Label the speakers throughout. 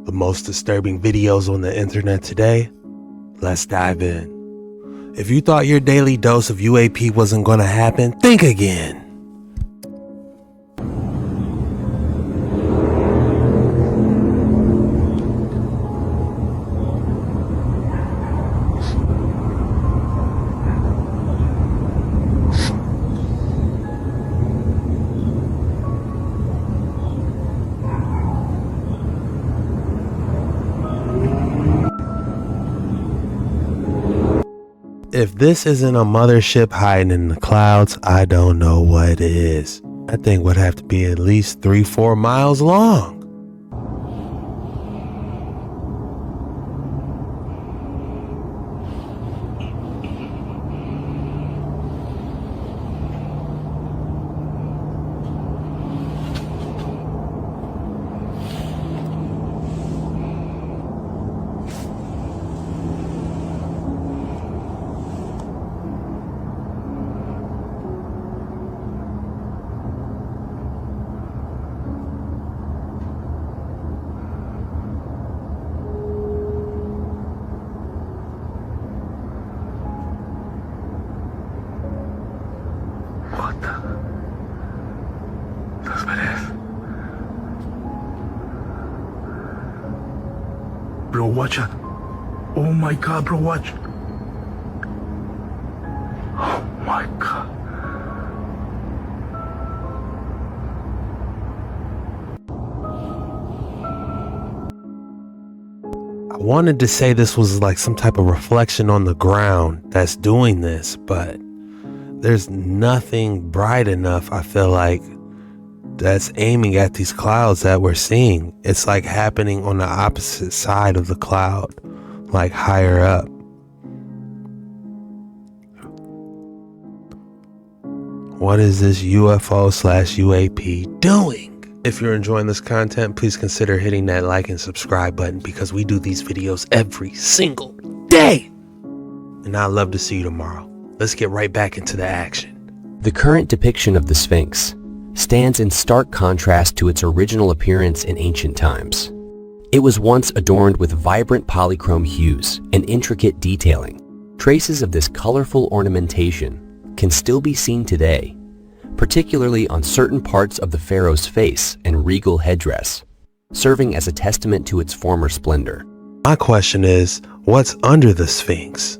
Speaker 1: the most disturbing videos on the internet today? Let's dive in. If you thought your daily dose of UAP wasn't gonna happen, think again. If this isn't a mothership hiding in the clouds, I don't know what is. That thing would have to be at least 3-4 miles long. What the? Los verás. Bro, watch it. Oh my god, bro, watch. Oh my god. I wanted to say this was like some type of reflection on the ground that's doing this, but there's nothing bright enough, I feel like, that's aiming at these clouds that we're seeing. It's like happening on the opposite side of the cloud, like higher up. What is this UFO/UAP doing? If you're enjoying this content, please consider hitting that like and subscribe button, because we do these videos every single day. And I'd love to see you tomorrow. Let's get right back into the action.
Speaker 2: The current depiction of the Sphinx stands in stark contrast to its original appearance in ancient times. It was once adorned with vibrant polychrome hues and intricate detailing. Traces of this colorful ornamentation can still be seen today, particularly on certain parts of the pharaoh's face and regal headdress, serving as a testament to its former splendor.
Speaker 1: My question is, what's under the Sphinx?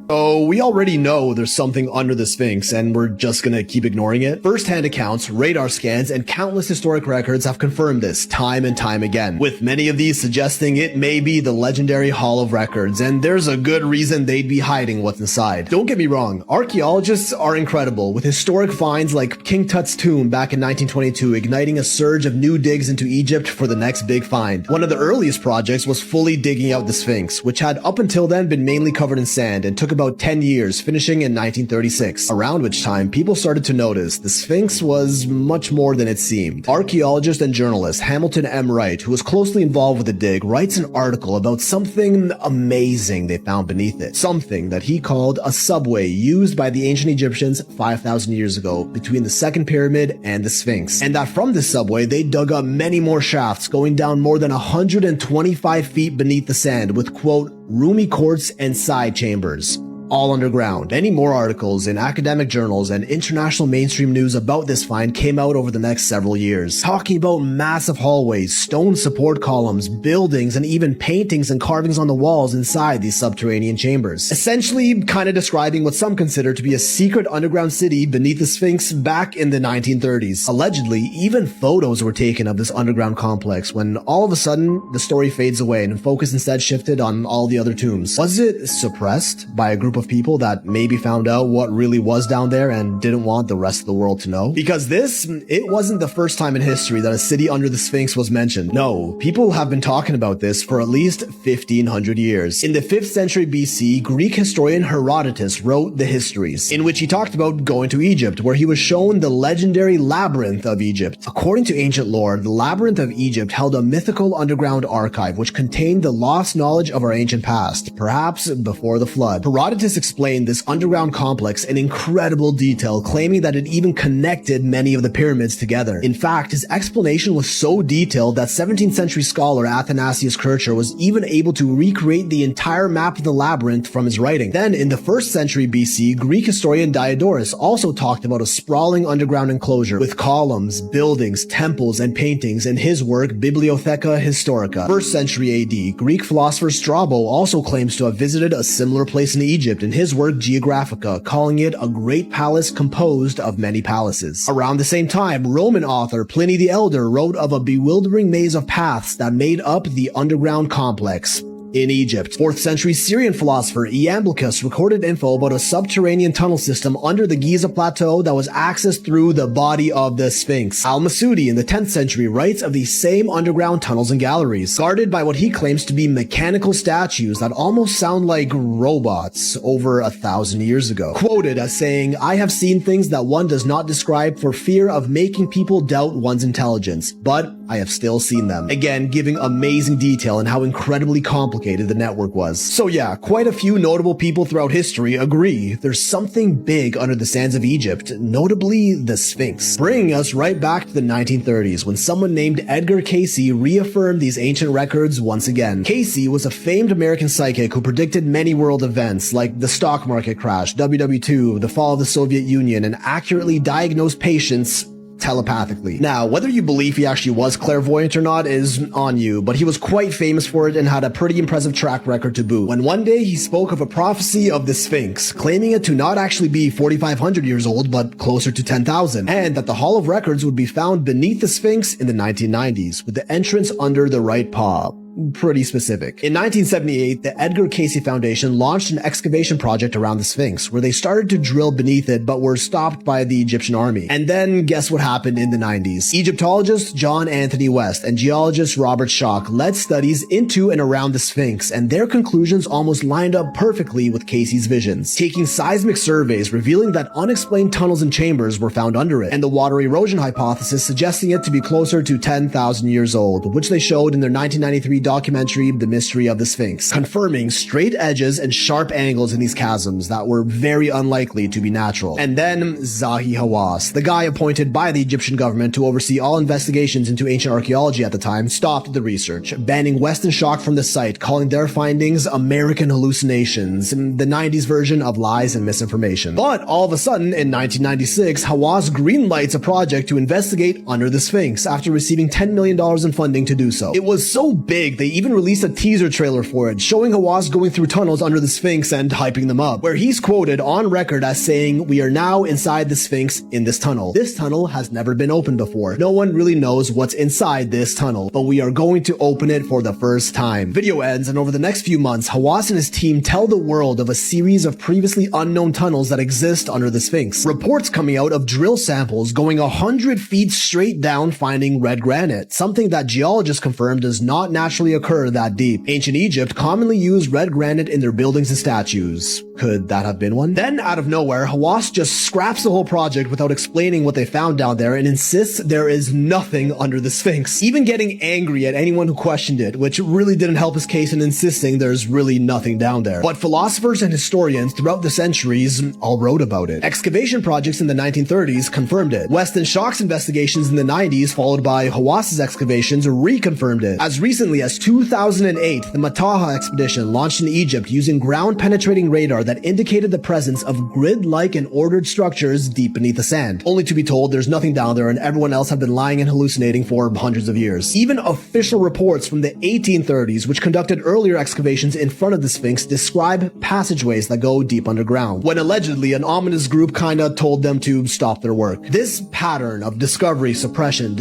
Speaker 3: So we already know there's something under the Sphinx, and we're just gonna keep ignoring it. First-hand accounts, radar scans, and countless historic records have confirmed this time and time again, with many of these suggesting it may be the legendary Hall of Records, and there's a good reason they'd be hiding what's inside. Don't get me wrong, archaeologists are incredible, with historic finds like King Tut's tomb back in 1922 igniting a surge of new digs into Egypt for the next big find. One of the earliest projects was fully digging out the Sphinx, which had up until then been mainly covered in sand and took about 10 years, finishing in 1936, around which time people started to notice the Sphinx was much more than it seemed. Archaeologist and journalist Hamilton M. Wright, who was closely involved with the dig, writes an article about something amazing they found beneath it. Something that he called a subway used by the ancient Egyptians 5,000 years ago between the second pyramid and the Sphinx. And that from this subway, they dug up many more shafts going down more than 125 feet beneath the sand with, quote, roomy courts and side chambers, all underground. Many more articles in academic journals and international mainstream news about this find came out over the next several years, talking about massive hallways, stone support columns, buildings, and even paintings and carvings on the walls inside these subterranean chambers. Essentially, kind of describing what some consider to be a secret underground city beneath the Sphinx back in the 1930s. Allegedly, even photos were taken of this underground complex, when all of a sudden, the story fades away and focus instead shifted on all the other tombs. Was it suppressed by a group of people that maybe found out what really was down there and didn't want the rest of the world to know? Because it wasn't the first time in history that a city under the Sphinx was mentioned. No, people have been talking about this for at least 1,500 years. In the 5th century BC, Greek historian Herodotus wrote the Histories, in which he talked about going to Egypt, where he was shown the legendary Labyrinth of Egypt. According to ancient lore, the Labyrinth of Egypt held a mythical underground archive which contained the lost knowledge of our ancient past, perhaps before the flood. Herodotus scientists explained this underground complex in incredible detail, claiming that it even connected many of the pyramids together. In fact, his explanation was so detailed that 17th century scholar Athanasius Kircher was even able to recreate the entire map of the labyrinth from his writing. Then, in the 1st century BC, Greek historian Diodorus also talked about a sprawling underground enclosure with columns, buildings, temples, and paintings in his work Bibliotheca Historica. 1st century AD, Greek philosopher Strabo also claims to have visited a similar place in Egypt in his work Geographica, calling it a great palace composed of many palaces. Around the same time, Roman author Pliny the Elder wrote of a bewildering maze of paths that made up the underground complex in Egypt. 4th century Syrian philosopher Iamblichus recorded info about a subterranean tunnel system under the Giza plateau that was accessed through the body of the Sphinx. Al-Masudi in the 10th century writes of these same underground tunnels and galleries, guarded by what he claims to be mechanical statues that almost sound like robots over 1,000 years ago. Quoted as saying, "I have seen things that one does not describe for fear of making people doubt one's intelligence, but I have still seen them." Again, giving amazing detail on how incredibly complicated the network was. So yeah, quite a few notable people throughout history agree there's something big under the sands of Egypt, notably the Sphinx. Bringing us right back to the 1930s when someone named Edgar Cayce reaffirmed these ancient records once again. Cayce was a famed American psychic who predicted many world events like the stock market crash, WW2, the fall of the Soviet Union, and accurately diagnosed patients telepathically. Now, whether you believe he actually was clairvoyant or not is on you, but he was quite famous for it and had a pretty impressive track record to boot. When one day he spoke of a prophecy of the Sphinx, claiming it to not actually be 4,500 years old, but closer to 10,000, and that the Hall of Records would be found beneath the Sphinx in the 1990s, with the entrance under the right paw. Pretty specific. In 1978, the Edgar Cayce Foundation launched an excavation project around the Sphinx, where they started to drill beneath it, but were stopped by the Egyptian army. And then, guess what happened in the 90s? Egyptologist John Anthony West and geologist Robert Schoch led studies into and around the Sphinx, and their conclusions almost lined up perfectly with Cayce's visions, taking seismic surveys revealing that unexplained tunnels and chambers were found under it, and the water erosion hypothesis suggesting it to be closer to 10,000 years old, which they showed in their 1993 documentary The Mystery of the Sphinx, confirming straight edges and sharp angles in these chasms that were very unlikely to be natural. And then Zahi Hawass, the guy appointed by the Egyptian government to oversee all investigations into ancient archaeology at the time, stopped the research, banning West and Schoch from the site, calling their findings American hallucinations, the 90s version of lies and misinformation. But all of a sudden, in 1996, Hawass greenlights a project to investigate under the Sphinx after receiving $10 million in funding to do so. It was so big they even released a teaser trailer for it, showing Hawass going through tunnels under the Sphinx and hyping them up, where he's quoted on record as saying, "We are now inside the Sphinx in this tunnel. This tunnel has never been opened before. No one really knows what's inside this tunnel, but we are going to open it for the first time." Video ends, and over the next few months, Hawass and his team tell the world of a series of previously unknown tunnels that exist under the Sphinx. Reports coming out of drill samples going 100 feet straight down finding red granite, something that geologists confirm does not naturally occur that deep. Ancient Egypt commonly used red granite in their buildings and statues. Could that have been one? Then, out of nowhere, Hawass just scraps the whole project without explaining what they found down there and insists there is nothing under the Sphinx, even getting angry at anyone who questioned it, which really didn't help his case in insisting there's really nothing down there. But philosophers and historians throughout the centuries all wrote about it. Excavation projects in the 1930s confirmed it. West and Schoch's investigations in the 90s, followed by Hawass's excavations, reconfirmed it. As recently as 2008, the Mataha expedition launched in Egypt using ground-penetrating radar that indicated the presence of grid-like and ordered structures deep beneath the sand, only to be told there's nothing down there and everyone else had been lying and hallucinating for hundreds of years. Even official reports from the 1830s, which conducted earlier excavations in front of the Sphinx, describe passageways that go deep underground, when allegedly an ominous group kinda told them to stop their work. This pattern of discovery suppression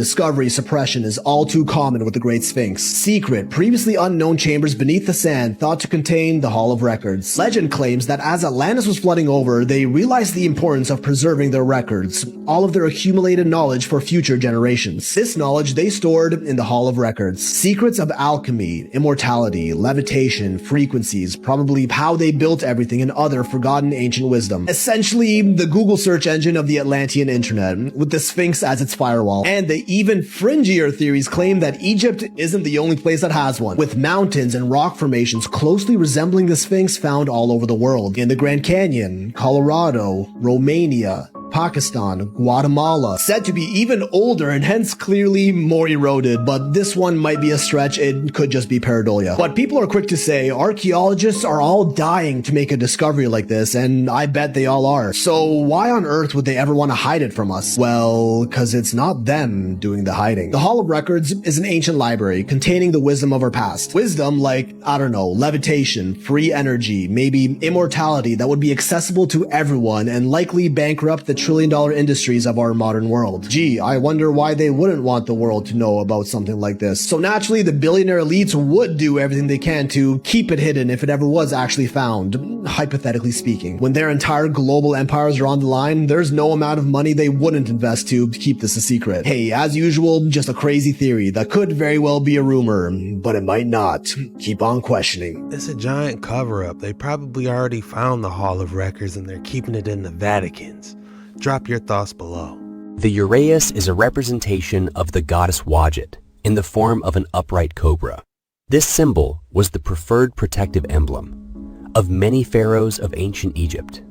Speaker 3: is all too common with the Great Sphinx. Secret, previously unknown chambers beneath the sand thought to contain the Hall of Records. Legend claims that as Atlantis was flooding over, they realized the importance of preserving their records, all of their accumulated knowledge for future generations. This knowledge they stored in the Hall of Records. Secrets of alchemy, immortality, levitation, frequencies, probably how they built everything, and other forgotten ancient wisdom. Essentially, the Google search engine of the Atlantean internet, with the Sphinx as its firewall. And the even fringier theories claim that Egypt isn't the only place that has one, with mountains and rock formations closely resembling the Sphinx found all over the world. In the Grand Canyon, Colorado, Romania, Pakistan, Guatemala, said to be even older and hence clearly more eroded, but this one might be a stretch, it could just be pareidolia. But people are quick to say archaeologists are all dying to make a discovery like this, and I bet they all are. So why on earth would they ever want to hide it from us? Well, cause it's not them doing the hiding. The Hall of Records is an ancient library containing the wisdom of our past. Wisdom like, I don't know, levitation, free energy, maybe immortality that would be accessible to everyone and likely bankrupt the trillion-dollar industries of our modern world. Gee, I wonder why they wouldn't want the world to know about something like this. So naturally, the billionaire elites would do everything they can to keep it hidden if it ever was actually found, hypothetically speaking. When their entire global empires are on the line, there's no amount of money they wouldn't invest to keep this a secret. Hey, as usual, just a crazy theory that could very well be a rumor, but it might not. Keep on questioning.
Speaker 1: It's a giant cover-up. They probably already found the Hall of Records and they're keeping it in the Vaticans. Drop your thoughts below.
Speaker 2: The uraeus is a representation of the goddess Wadjet in the form of an upright cobra. This symbol was the preferred protective emblem of many pharaohs of ancient Egypt,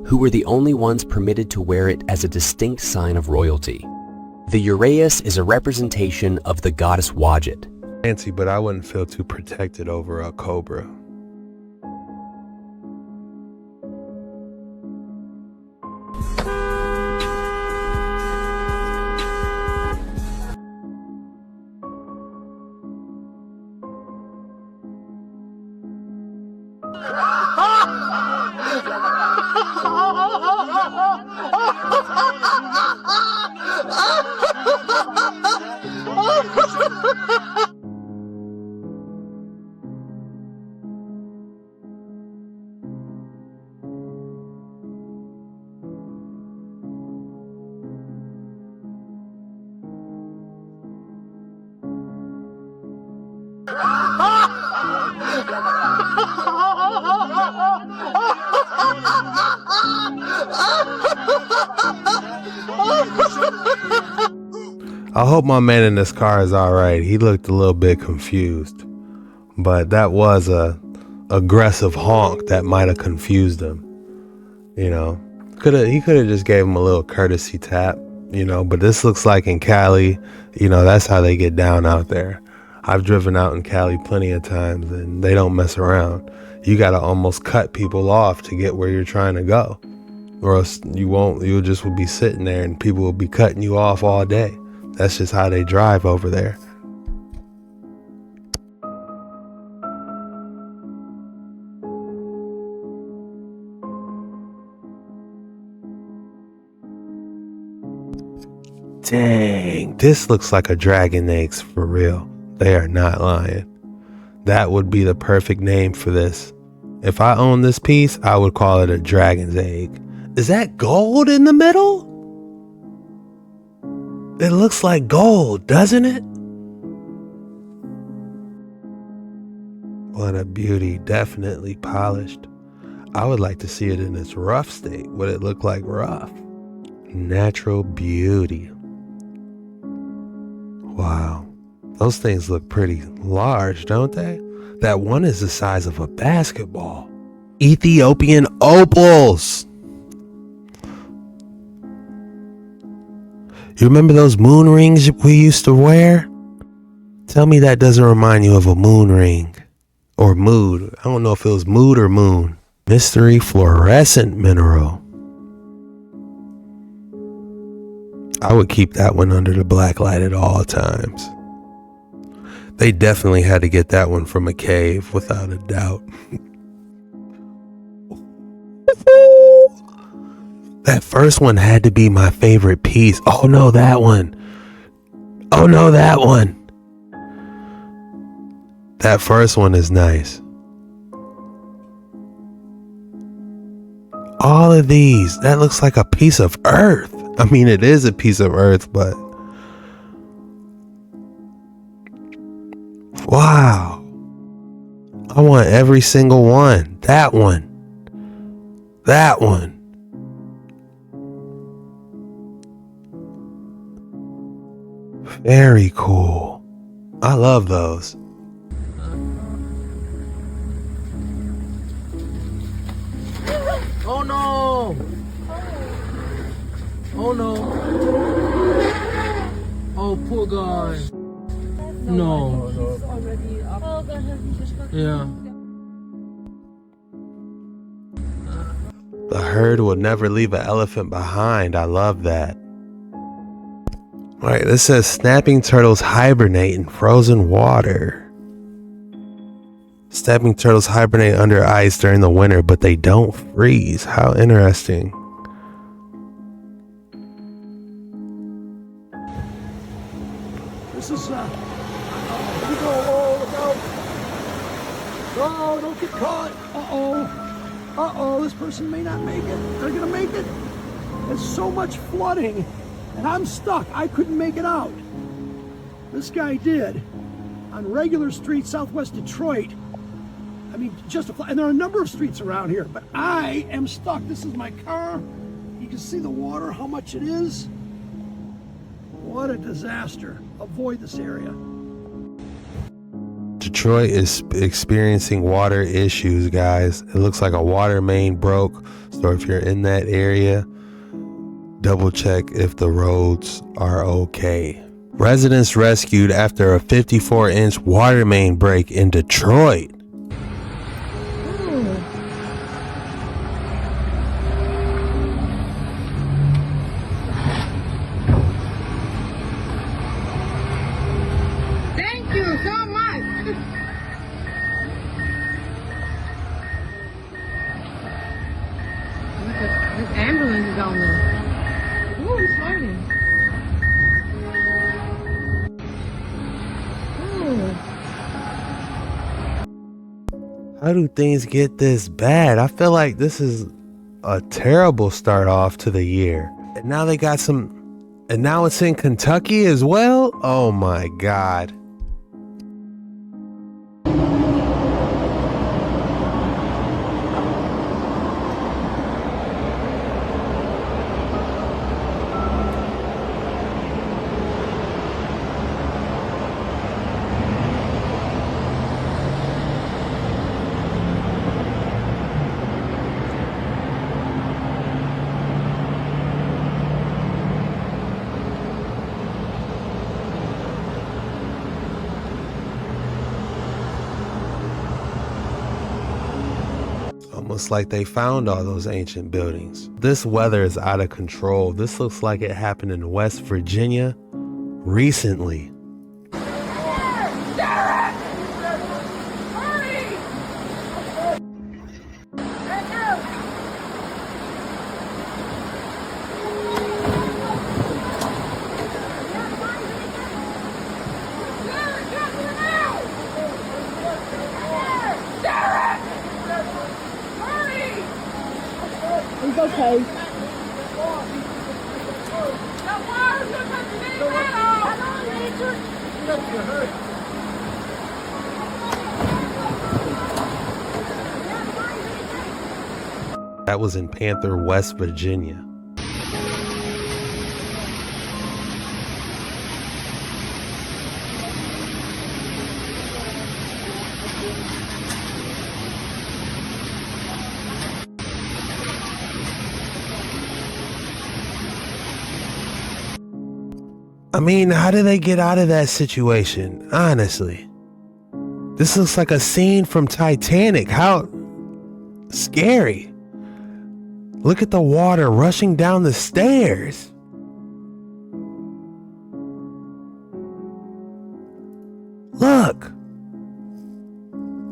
Speaker 2: who were the only ones permitted to wear it as a distinct sign of royalty. The uraeus is a representation of the goddess Wadjet.
Speaker 1: Fancy, but I wouldn't feel too protected over a cobra. I hope my man in this car is alright. He looked a little bit confused. But that was a aggressive honk that might have confused him. You know, he could have just gave him a little courtesy tap, you know, but this looks like in Cali, you know, that's how they get down out there. I've driven out in Cali plenty of times and they don't mess around. You got to almost cut people off to get where you're trying to go, or else you'll just will be sitting there and people will be cutting you off all day. That's just how they drive over there. Dang, this looks like a dragon eggs for real. They are not lying. That would be the perfect name for this. If I owned this piece, I would call it a dragon's egg. Is that gold in the middle? It looks like gold, doesn't it? What a beauty, definitely polished. I would like to see it in its rough state. Would it look like rough? Natural beauty. Wow, those things look pretty large, don't they? That one is the size of a basketball. Ethiopian opals. You remember those moon rings we used to wear? Tell me that doesn't remind you of a moon ring. Or mood. I don't know if it was mood or moon. Mystery fluorescent mineral. I would keep that one under the black light at all times. They definitely had to get that one from a cave, without a doubt. That first one had to be my favorite piece. Oh no, that one. Oh no, that one. That first one is nice. All of these, that looks like a piece of earth. I mean, it is a piece of earth, but wow. I want every single one. That one. That one. Very cool. I love those.
Speaker 4: Oh no! Oh no! Oh, poor guy. No.
Speaker 5: He's already up. Oh God,
Speaker 4: Yeah.
Speaker 1: The herd will never leave an elephant behind. I love that. All right, this says snapping turtles hibernate in frozen water. Snapping turtles hibernate under ice during the winter, but they don't freeze. How interesting.
Speaker 6: This is, here we go. Oh, look out. Oh, don't get caught. Uh-oh. Uh-oh, this person may not make it. They're gonna make it. There's so much flooding, and I'm stuck. I couldn't make it out. This guy did. On regular street, southwest Detroit. I mean, and there are a number of streets around here, but I am stuck. This is my car. You can see the water, how much it is. What a disaster. Avoid this area.
Speaker 1: Detroit is experiencing water issues, guys. It looks like a water main broke. So if you're in that area, double check if the roads are okay. Residents rescued after a 54-inch water main break in Detroit.
Speaker 5: Thank you so much. Look at this ambulance is on there. Ooh, it's fighting.
Speaker 1: How do things get this bad? I feel like this is a terrible start off to the year. And now they got and now it's in Kentucky as well? Oh my God. Almost like they found all those ancient buildings. This weather is out of control. This looks like it happened in West Virginia recently.
Speaker 5: He's okay.
Speaker 1: That was in Panther, West Virginia. I mean, how did they get out of that situation? Honestly, this looks like a scene from Titanic. How scary. Look at the water rushing down the stairs. Look.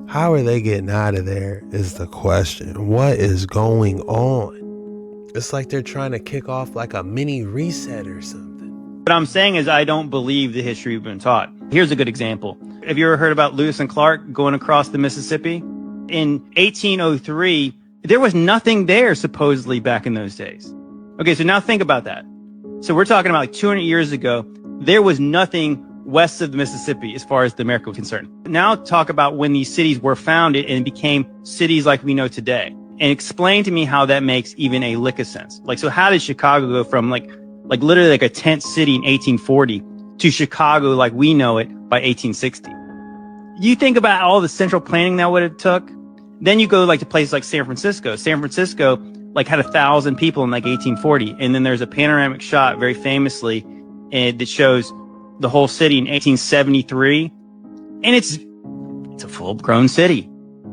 Speaker 1: How are they getting out of there is the question. What is going on? It's like they're trying to kick off like a mini reset or something.
Speaker 7: What I'm saying is I don't believe the history we've been taught. Here's a good example. Have you ever heard about Lewis and Clark going across the Mississippi? In 1803, there was nothing there supposedly back in those days. Okay, so now think about that. So we're talking about like 200 years ago. There was nothing west of the Mississippi as far as the America was concerned. Now talk about when these cities were founded and became cities like we know today. And explain to me how that makes even a lick of sense. Like, so how did Chicago go from like literally like a tent city in 1840 to Chicago like we know it by 1860? You think about all the central planning that would have took. Then you go like to places like San Francisco. San Francisco like had 1,000 people in like 1840. And then there's a panoramic shot very famously that shows the whole city in 1873. And it's a full-grown city.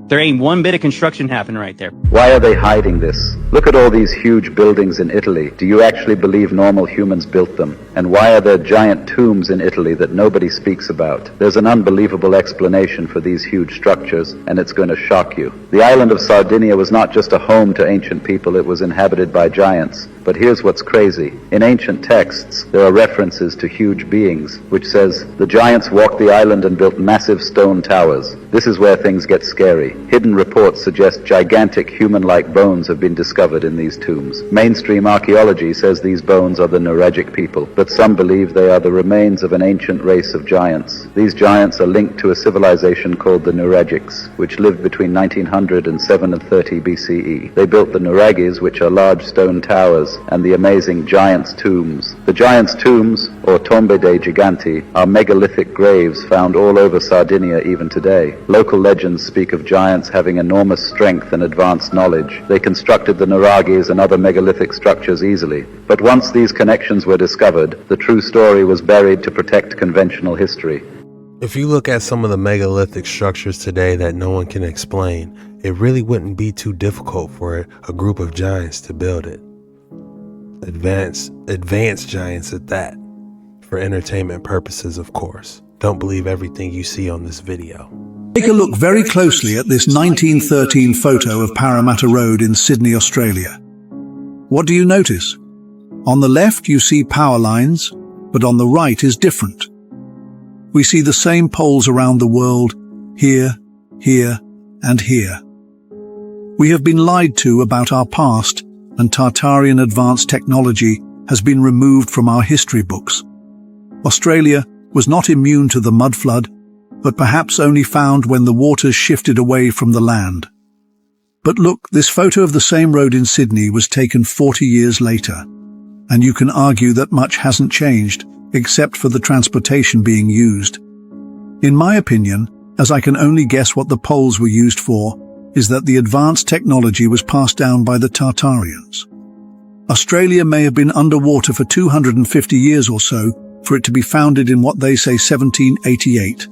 Speaker 7: There ain't one bit of construction happening right there.
Speaker 8: Why are they hiding this? Look at all these huge buildings in Italy. Do you actually believe normal humans built them? And why are there giant tombs in Italy that nobody speaks about? There's an unbelievable explanation for these huge structures, and it's going to shock you. The island of Sardinia was not just a home to ancient people, it was inhabited by giants. But here's what's crazy. In ancient texts, there are references to huge beings, which says, the giants walked the island and built massive stone towers. This is where things get scary. Hidden reports suggest gigantic human-like bones have been discovered in these tombs. Mainstream archaeology says these bones are the Nuragic people, but some believe they are the remains of an ancient race of giants. These giants are linked to a civilization called the Nuragics, which lived between 1900 and 730 BCE. They built the Nuragis, which are large stone towers, and the amazing giants' tombs. The giants' tombs, or tombe dei giganti, are megalithic graves found all over Sardinia even today. Local legends speak of giants having enormous strength and advanced knowledge. They constructed the Nuragis and other megalithic structures easily. But once these connections were discovered, the true story was buried to protect conventional history.
Speaker 1: If you look at some of the megalithic structures today that no one can explain, it really wouldn't be too difficult for a group of giants to build it. Advanced giants at that. For entertainment purposes, of course. Don't believe everything you see on this video.
Speaker 6: Take a look very closely at this 1913 photo of Parramatta Road in Sydney, Australia. What do you notice? On the left you see power lines, but on the right is different. We see the same poles around the world, here, here, and here. We have been lied to about our past, and Tartarian advanced technology has been removed from our history books. Australia was not immune to the mud flood, but perhaps only found when the waters shifted away from the land. But look, this photo of the same road in Sydney was taken 40 years later, and you can argue that much hasn't changed, except for the transportation being used. In my opinion, as I can only guess what the poles were used for, is that the advanced technology was passed down by the Tartarians. Australia may have been underwater for 250 years or so for it to be founded in what they say 1788.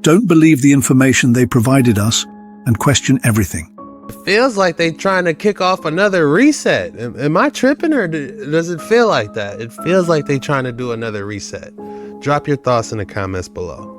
Speaker 6: Don't believe the information they provided us and question everything.
Speaker 1: It feels like they trying to kick off another reset. Am I tripping, or does it feel like that? It feels like they trying to do another reset. Drop your thoughts in the comments below.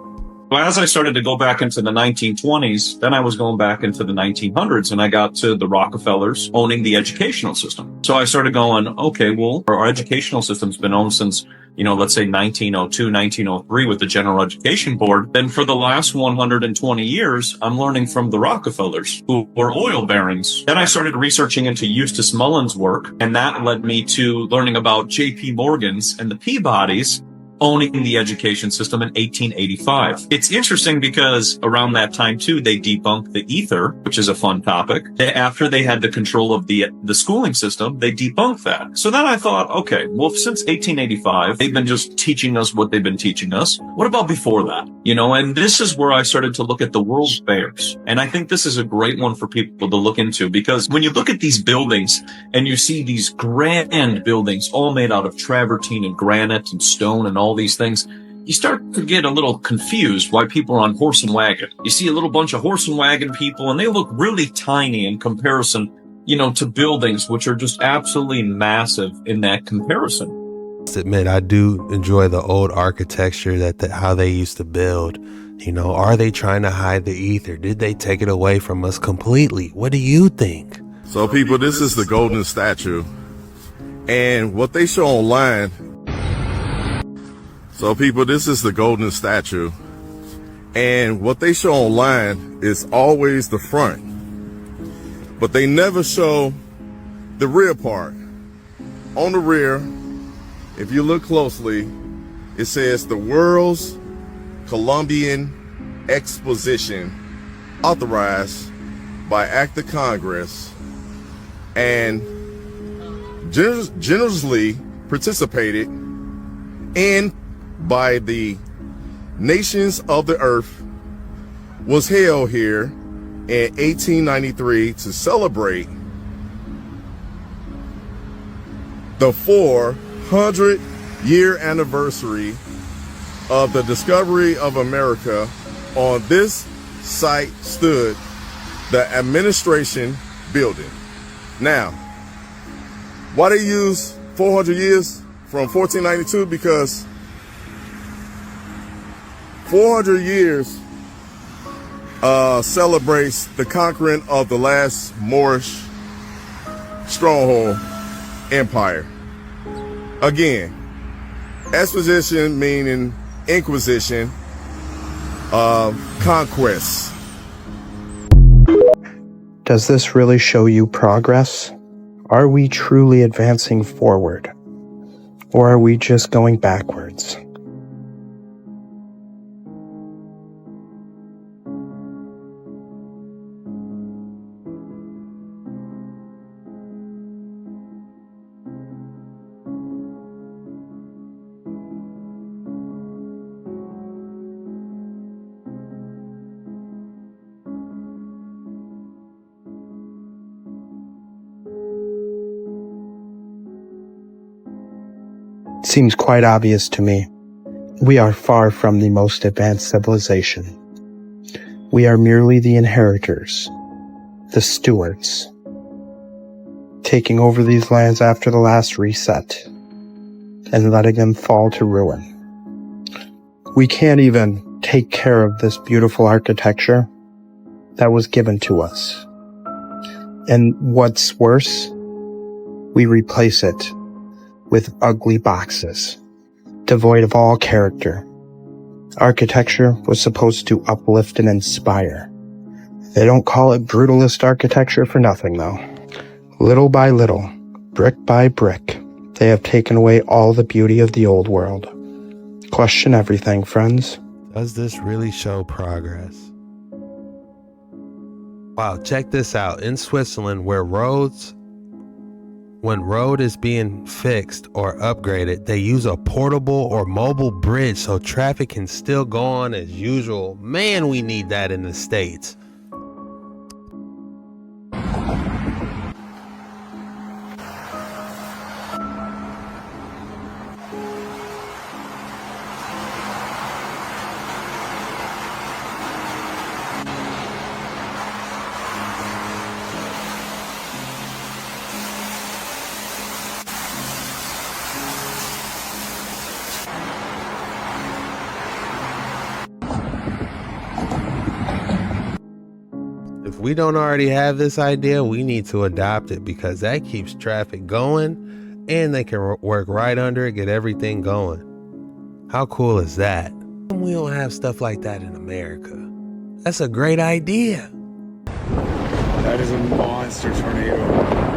Speaker 9: Well, as I started to go back into the 1920s, then I was going back into the 1900s, and I got to the Rockefellers owning the educational system. So I started going, okay, well, our educational system's been owned since, let's say 1902, 1903 with the General Education Board. Then for the last 120 years, I'm learning from the Rockefellers, who were oil barons. Then I started researching into Eustace Mullins' work, and that led me to learning about J.P. Morgan's and the Peabodys owning the education system in 1885. It's interesting because around that time too, they debunked the ether, which is a fun topic. After they had the control of the schooling system, they debunked that. So then I thought, okay, well, since 1885, they've been just teaching us what they've been teaching us. What about before that? And this is where I started to look at the world fairs. And I think this is a great one for people to look into, because when you look at these buildings and you see these grand buildings all made out of travertine and granite and stone and all these things, you start to get a little confused why people are on horse and wagon. You see a little bunch of horse and wagon people, and they look really tiny in comparison, to buildings, which are just absolutely massive in that comparison.
Speaker 1: I admit, I do enjoy the old architecture, how they used to build. Are they trying to hide the ether? Did they take it away from us completely? What do you think?
Speaker 10: So people, this is the golden statue, and what they show online. So people, this is the golden statue, and what they show online is always the front, but they never show the rear part. On the rear, if you look closely, it says the World's Columbian Exposition, authorized by Act of Congress, and generously participated in by the nations of the earth, was held here in 1893 to celebrate the 400-year anniversary of the discovery of America, on this site stood the administration building. Now, why they use 400 years from 1492? Because 400 years celebrates the conquering of the last Moorish stronghold empire. Again, exposition meaning inquisition, conquest.
Speaker 11: Does this really show you progress? Are we truly advancing forward? Or are we just going backwards? Seems quite obvious to me. We are far from the most advanced civilization. We are merely the inheritors, the stewards, taking over these lands after the last reset and letting them fall to ruin. We can't even take care of this beautiful architecture that was given to us. And what's worse, we replace it with ugly boxes, devoid of all character. Architecture was supposed to uplift and inspire. They don't call it brutalist architecture for nothing, though. Little by little, brick by brick, they have taken away all the beauty of the old world. Question everything, friends.
Speaker 1: Does this really show progress? Wow, check this out. In Switzerland, when road is being fixed or upgraded, they use a portable or mobile bridge so traffic can still go on as usual. Man, we need that in the States. If we don't already have this idea, we need to adopt it, because that keeps traffic going and they can work right under it, get everything going. How cool is that? We don't have stuff like that in America. That's a great idea.
Speaker 12: That is a monster tornado.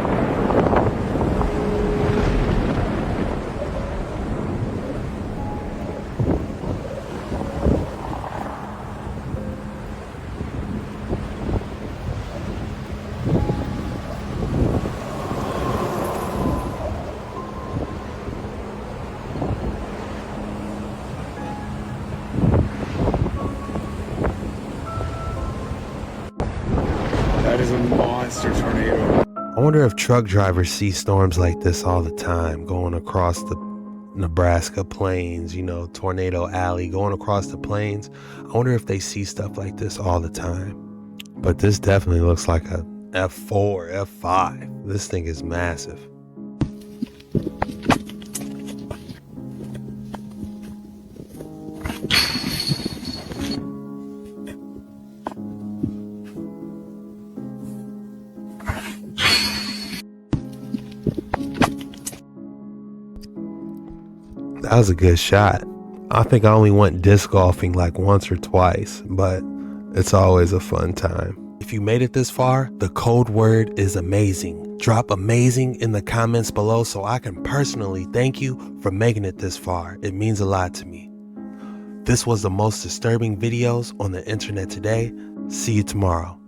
Speaker 12: That is a monster tornado.
Speaker 1: I wonder if truck drivers see storms like this all the time, going across the Nebraska plains, Tornado Alley, going across the plains. I wonder if they see stuff like this all the time. But this definitely looks like a F4, F5. This thing is massive. That was a good shot. I think I only went disc golfing like once or twice, but it's always a fun time. If you made it this far, the code word is amazing. Drop amazing in the comments below so I can personally thank you for making it this far. It means a lot to me. This was the most disturbing videos on the internet today. See you tomorrow.